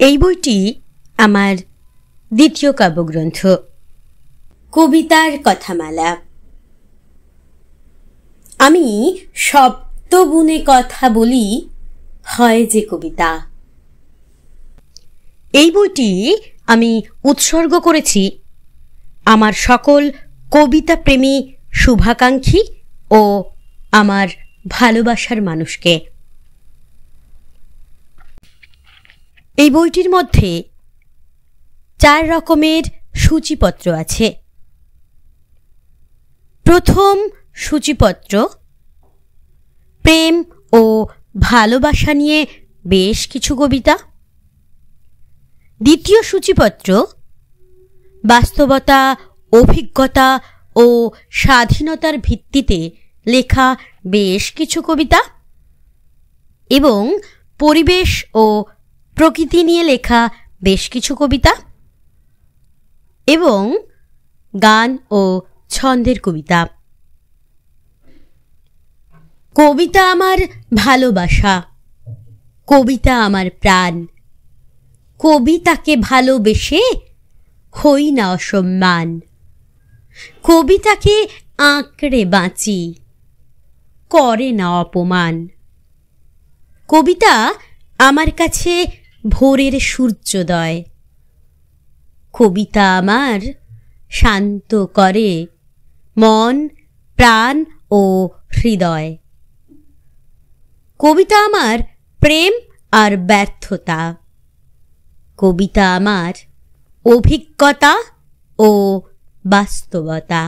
এই বইটি আমার দ্বিতীয় কাব্যগ্রন্থ, কবিতার কথামালা। আমি শব্দ বুনে কথা বলি, হয় যে কবিতা। এই বইটি আমি উৎসর্গ করেছি আমার সকল কবিতা প্রেমী শুভাকাঙ্ক্ষী ও আমার ভালোবাসার মানুষকে। এই বইটির মধ্যে 4 রকমের সূচিপত্র আছে। প্রথম সূচিপত্র প্রেম ও ভালোবাসা নিয়ে বেশ কিছু কবিতা। দ্বিতীয় সূচিপত্র বাস্তবতা, অভিজ্ঞতা ও স্বাধীনতার ভিত্তিতে লেখা বেশ কিছু কবিতা এবং পরিবেশ ও প্রকৃতি নিয়ে লেখা বেশ কিছু কবিতা এবং গান ও ছন্দের কবিতা। কবিতা আমার ভালোবাসা, কবিতা আমার প্রাণ। কবিতাকে ভালোবেসে হই না অসম্মান। কবিতাকে আঁকড়ে বাঁচি, করে না অপমান। কবিতা আমার কাছে ভোরের সূর্যোদয়। কবিতা আমার শান্ত করে মন, প্রাণ ও হৃদয়। কবিতা আমার প্রেম আর ব্যর্থতা। কবিতা আমার অভিজ্ঞতা ও বাস্তবতা।